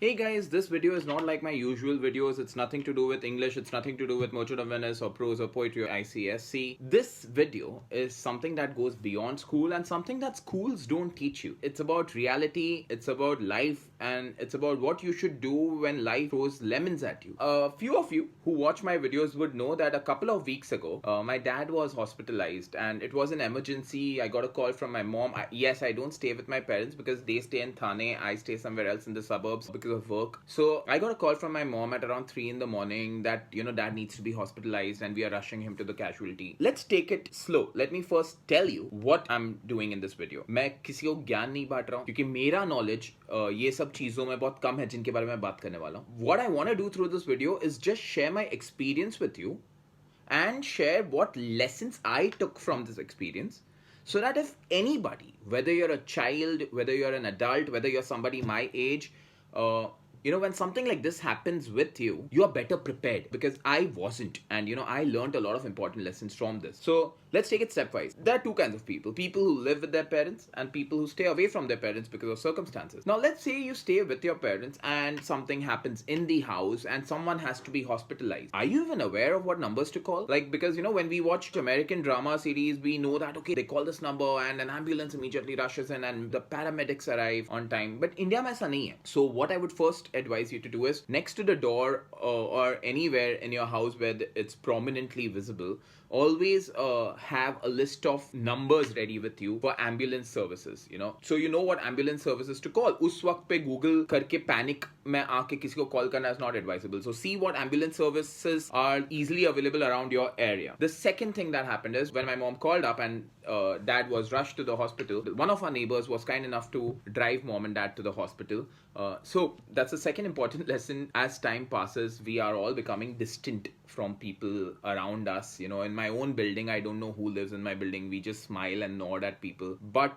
Hey guys, this video is not like my usual videos. It's nothing to do with English. It's nothing to do with Merchant of Venice or prose or poetry or ICSC. This video is something that goes beyond school and something that schools don't teach you. It's about reality, it's about life, and it's about what you should do when life throws lemons at you. A few of you who watch my videos would know that a couple of weeks ago, my dad was hospitalized and it was an emergency. I got a call from my mom. Yes, I don't stay with my parents because they stay in Thane. I stay somewhere else in the suburbs because of work. So I got a call from my mom at around 3 in the morning that dad needs to be hospitalized and we are rushing him to the casualty. Let's take it slow. Let me first tell you what I'm doing in this video. मैं किसी को ज्ञान नहीं बांट रहा हूँ क्योंकि मेरा knowledge ये सब चीजों में बहुत कम है जिनके बारे में बात करने वाला हूँ. What I want to do through this video is just share my experience with you and share what lessons I took from this experience, so that if anybody, whether you're a child, whether you're an adult, whether you're somebody my age, when something like this happens with you, you are better prepared, because I wasn't. And, I learned a lot of important lessons from this. So let's take it stepwise. There are two kinds of people who live with their parents and people who stay away from their parents because of circumstances. Now, let's say you stay with your parents and something happens in the house and someone has to be hospitalized. Are you even aware of what numbers to call? Because, when we watch American drama series, we know that, okay, they call this number and an ambulance immediately rushes in and the paramedics arrive on time. But India mein aisa nahi hai. So what I would first advise you to do is, next to the door or anywhere in your house where it's prominently visible, always have a list of numbers ready with you for ambulance services, So you know what ambulance services to call. Us waqt pe Google karke panic mein aake kisi ko call karna is not advisable. So see what ambulance services are easily available around your area. The second thing that happened is, when my mom called up and dad was rushed to the hospital, one of our neighbors was kind enough to drive mom and dad to the hospital. So that's the second important lesson. As time passes, we are all becoming distant from people around us. In my own building, I don't know who lives in my building. We just smile and nod at people. But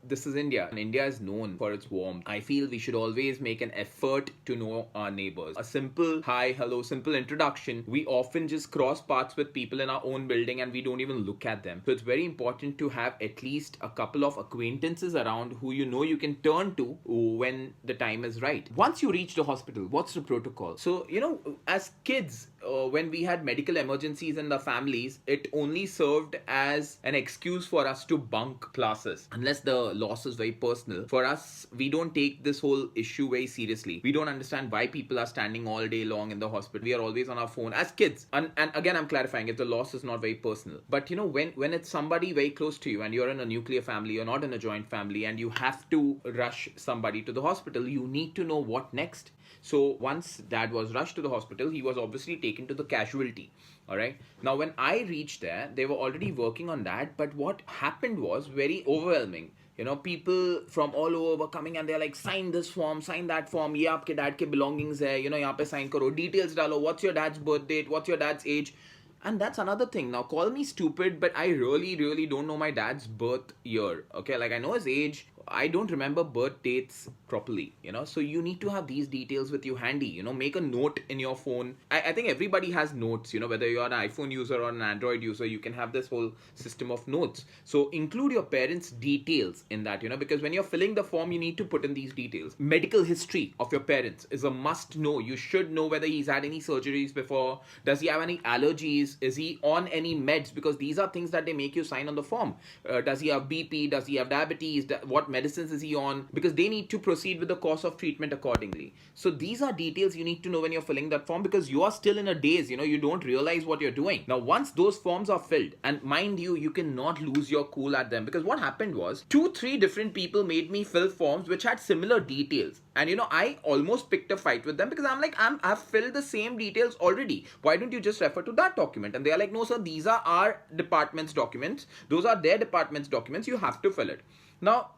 this is India, and India is known for its warmth. I feel we should always make an effort to know our neighbors. A simple hi, hello, simple introduction. We often just cross paths with people in our own building and we don't even look at them. So it's very important to have at least a couple of acquaintances around who you can turn to when the time is right. Once you reach the hospital, what's the protocol? So, as kids, when we had medical emergencies in the families, it only served as an excuse for us to bunk classes, unless the loss is very personal. For us, we don't take this whole issue very seriously. We don't understand why people are standing all day long in the hospital. We are always on our phone as kids. And again, I'm clarifying, if the loss is not very personal. But when it's somebody very close to you and you're in a nuclear family, you're not in a joint family, and you have to rush somebody to the hospital, you need to know what next. So once dad was rushed to the hospital, he was obviously taken to the casualty. All right. Now, when I reached there, they were already working on that. But what happened was very overwhelming. People from all over were coming and they're like, sign this form, sign that form. Ye aapke dad ke belongings hai. Yahan pe sign karo. Details dalo. What's your dad's birth date? What's your dad's age? And that's another thing. Now, call me stupid, but I really, really don't know my dad's birth year. Okay, I know his age. I don't remember birth dates properly, So you need to have these details with you handy, Make a note in your phone. I think everybody has notes, whether you're an iPhone user or an Android user, you can have this whole system of notes. So include your parents' details in that, because when you're filling the form, you need to put in these details. Medical history of your parents is a must know. You should know whether he's had any surgeries before. Does he have any allergies? Is he on any meds? Because these are things that they make you sign on the form. Does he have BP? Does he have diabetes? What medicines is he on? Because they need to proceed with the course of treatment accordingly. So these are details you need to know when you're filling that form, because you are still in a daze, you don't realize what you're doing. Now, once those forms are filled, and mind you, you cannot lose your cool at them, because what happened was 2-3 different people made me fill forms which had similar details. And I almost picked a fight with them, because I'm like, I've filled the same details already. Why don't you just refer to that document? And they are like, no, sir, these are our department's documents. Those are their department's documents. You have to fill it. Now,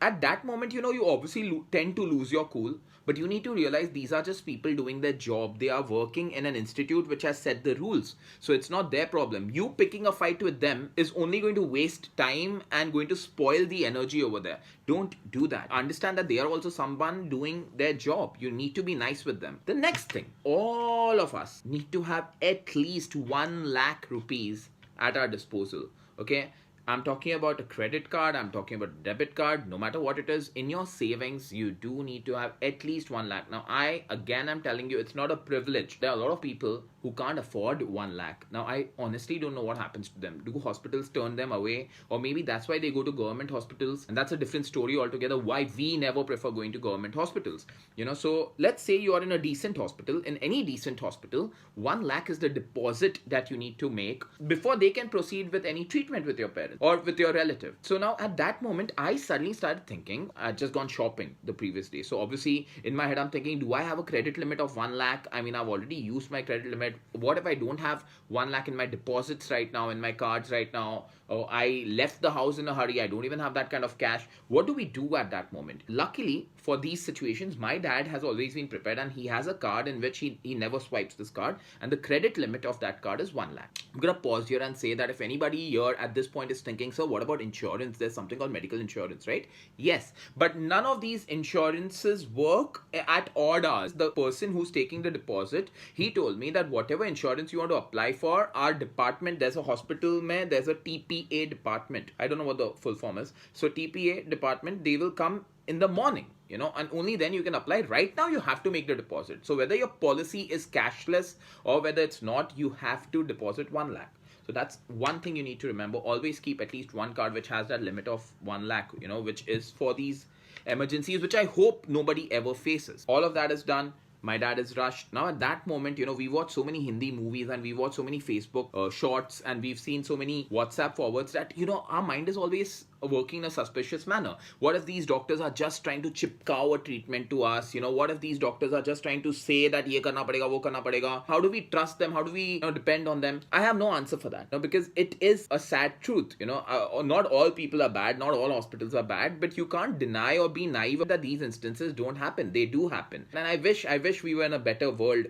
at that moment, you obviously tend to lose your cool, but you need to realize these are just people doing their job. They are working in an institute which has set the rules. So it's not their problem. You picking a fight with them is only going to waste time and going to spoil the energy over there. Don't do that. Understand that they are also someone doing their job. You need to be nice with them. The next thing, all of us need to have at least 1 lakh rupees at our disposal. Okay? I'm talking about a credit card, I'm talking about a debit card, no matter what it is, in your savings, you do need to have at least 1 lakh. Now, again, I'm telling you, it's not a privilege. There are a lot of people who can't afford 1 lakh. Now, I honestly don't know what happens to them. Do hospitals turn them away? Or maybe that's why they go to government hospitals. And that's a different story altogether, why we never prefer going to government hospitals. So let's say you are in a decent hospital. In any decent hospital, 1 lakh is the deposit that you need to make before they can proceed with any treatment with your parents or with your relative. So now at that moment, I suddenly started thinking, I'd just gone shopping the previous day. So obviously in my head, I'm thinking, do I have a credit limit of 1 lakh? I mean, I've already used my credit limit. What if I don't have 1 lakh in my deposits right now, in my cards right now? Oh, I left the house in a hurry. I don't even have that kind of cash. What do we do at that moment? Luckily for these situations, my dad has always been prepared, and he has a card in which he never swipes this card, and the credit limit of that card is 1 lakh. I'm gonna pause here and say that if anybody here at this point is thinking, sir, what about insurance? There's something called medical insurance, right? Yes, but none of these insurances work at odd hours. The person who's taking the deposit, he told me that whatever insurance you want to apply for, our department, there's a hospital, there's a TPA department. I don't know what the full form is. So TPA department, they will come in the morning, and only then you can apply. Right now, you have to make the deposit. So whether your policy is cashless or whether it's not, you have to deposit 1 lakh. So that's one thing you need to remember. Always keep at least one card which has that limit of 1 lakh, which is for these emergencies, which I hope nobody ever faces. All of that is done. My dad is rushed. Now at that moment, we watch so many Hindi movies and we watch so many Facebook shorts and we've seen so many WhatsApp forwards that, our mind is always working in a suspicious manner. What if these doctors are just trying to chipkaw a treatment to us? What if these doctors are just trying to say that ye karna padega, wo karna padega? How do we trust them? How do we depend on them? I have no answer for that. Because it is a sad truth. Not all people are bad. Not all hospitals are bad. But you can't deny or be naive that these instances don't happen. They do happen. And I wish we were in a better world.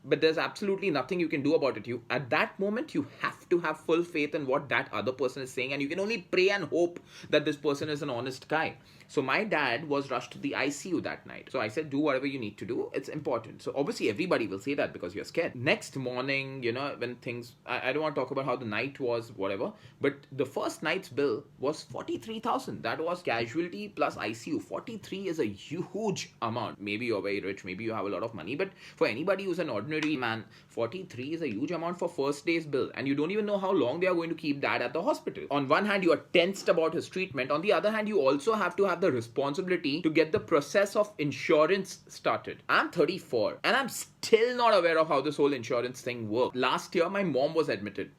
But there's absolutely nothing you can do about it. At that moment, you have to have full faith in what that other person is saying, and you can only pray and hope that this person is an honest guy. So my dad was rushed to the ICU that night. So I said, do whatever you need to do. It's important. So obviously everybody will say that because you're scared. Next morning, when things, I don't want to talk about how the night was, whatever, but the first night's bill was 43,000. That was casualty plus ICU. 43 is a huge amount. Maybe you're very rich, maybe you have a lot of money, but for anybody who's an ordinary man, 43 is a huge amount for first day's bill, and you don't even know how long they are going to keep dad at the hospital. On one hand, you are tensed about his treatment. On the other hand, you also have to have the responsibility to get the process of insurance started. I'm 34 and I'm still not aware of how this whole insurance thing works. Last year, my mom was admitted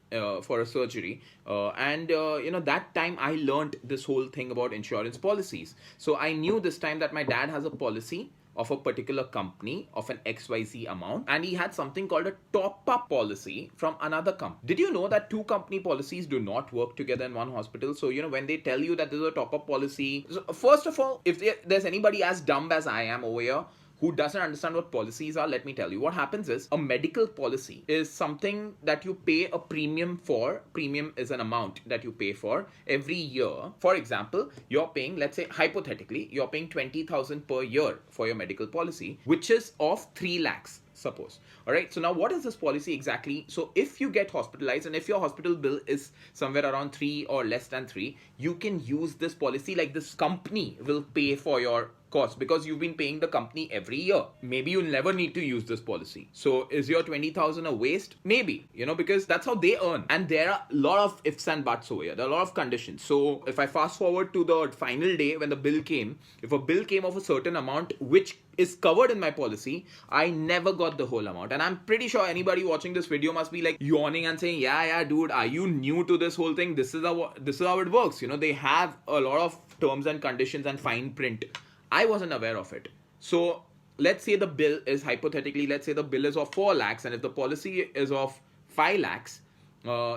for a surgery, and that time I learned this whole thing about insurance policies. So I knew this time that my dad has a policy of a particular company of an XYZ amount, and he had something called a top-up policy from another company. Did you know that two company policies do not work together in one hospital? So, when they tell you that there's a top-up policy, so first of all, if there's anybody as dumb as I am over here, who doesn't understand what policies are, let me tell you. What happens is, a medical policy is something that you pay a premium for. Premium is an amount that you pay for every year. For example, you're paying, let's say, hypothetically, you're paying 20,000 per year for your medical policy, which is of 3 lakhs. Suppose. All right. So now what is this policy exactly? So if you get hospitalized and if your hospital bill is somewhere around 3 or less than 3, you can use this policy. Like, this company will pay for your cost because you've been paying the company every year. Maybe you'll never need to use this policy. So is your 20,000 a waste? Maybe, because that's how they earn. And there are a lot of ifs and buts over here. There are a lot of conditions. So if I fast forward to the final day when the bill came, if a bill came of a certain amount which is covered in my policy, I never got the whole amount. And I'm pretty sure anybody watching this video must be like yawning and saying, yeah, dude, are you new to this whole thing? This is how it works. They have a lot of terms and conditions and fine print. I wasn't aware of it. So let's say the bill is, hypothetically, let's say the bill is of 4 lakhs, and if the policy is of 5 lakhs,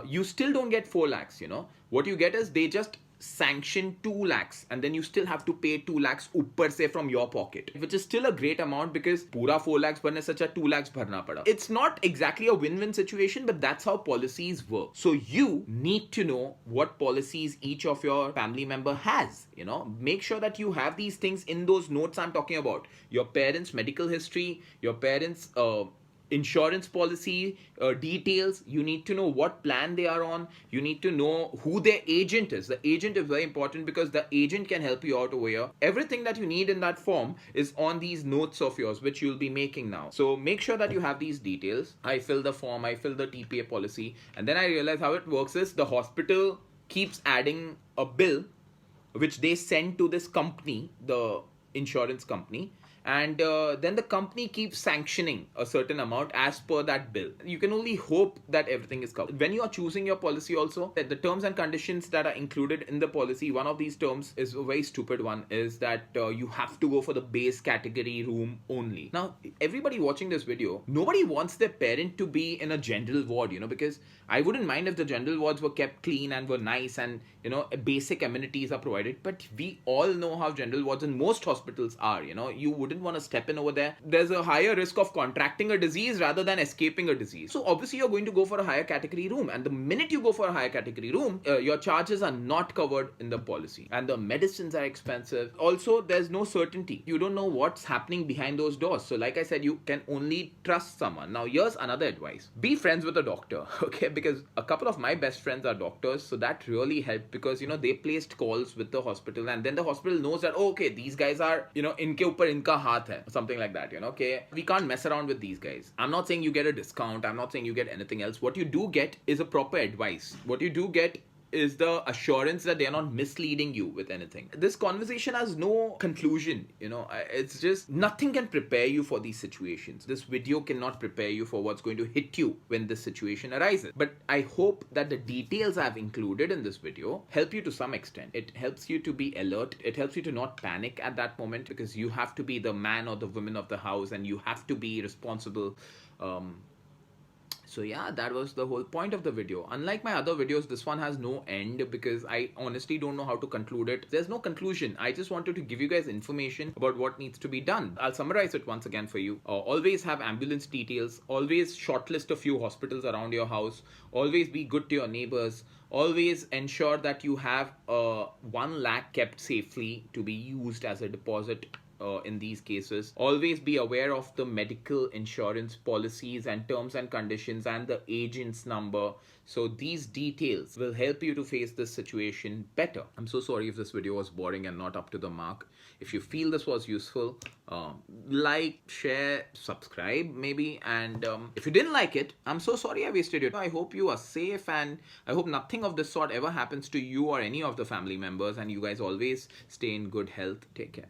you still don't get 4 lakhs, What you get is they just sanction 2 lakhs and then you still have to pay 2 lakhs upar se from your pocket, which is still a great amount because pura 4 lakhs bharne se acha 2 lakhs bharna pada. It's not exactly a win-win situation, but that's how policies work. So you need to know what policies each of your family member has, make sure that you have these things in those notes I'm talking about. Your parents' medical history, your parents' insurance policy details. You need to know what plan they are on. You need to know who their agent is. The agent is very important because the agent can help you out over here. Everything that you need in that form is on these notes of yours, which you'll be making now. So make sure that you have these details. I fill the form, I fill the TPA policy, and then I realize how it works is the hospital keeps adding a bill which they send to this company, the insurance company, and then the company keeps sanctioning a certain amount as per that bill. You can only hope that everything is covered. When you are choosing your policy also, the terms and conditions that are included in the policy, one of these terms is a very stupid one, is that you have to go for the base category room only. Now, everybody watching this video, nobody wants their parent to be in a general ward, because I wouldn't mind if the general wards were kept clean and were nice and, basic amenities are provided. But we all know how general wards in most hospitals are, you wouldn't want to step in over there. There's a higher risk of contracting a disease rather than escaping a disease. So obviously you're going to go for a higher category room. And the minute you go for a higher category room, your charges are not covered in the policy. And the medicines are expensive. Also, there's no certainty. You don't know what's happening behind those doors. So like I said, you can only trust someone. Now, here's another advice. Be friends with a doctor, okay? Because a couple of my best friends are doctors. So that really helped because, they placed calls with the hospital. And then the hospital knows that, oh, okay, these guys are, inke upar inka haath hai. Something like that, okay? We can't mess around with these guys. I'm not saying you get a discount. I'm not saying you get anything else. What you do get is a proper advice. What you do get is the assurance that they are not misleading you with anything. This conversation has no conclusion, it's just nothing can prepare you for these situations. This video cannot prepare you for what's going to hit you when this situation arises. But I hope that the details I've included in this video help you to some extent. It helps you to be alert. It helps you to not panic at that moment because you have to be the man or the woman of the house and you have to be responsible. So yeah, that was the whole point of the video. Unlike my other videos, this one has no end because I honestly don't know how to conclude it. There's no conclusion. I just wanted to give you guys information about what needs to be done. I'll summarize it once again for you. Always have ambulance details. Always shortlist a few hospitals around your house. Always be good to your neighbors. Always ensure that you have 1 lakh kept safely to be used as a deposit in these cases. Always be aware of the medical insurance policies and terms and conditions and the agent's number. So these details will help you to face this situation better. I'm so sorry if this video was boring and not up to the mark. If you feel this was useful, like, share, subscribe maybe. And if you didn't like it, I'm so sorry I wasted it. I hope you are safe and I hope nothing of this sort ever happens to you or any of the family members and you guys always stay in good health. Take care.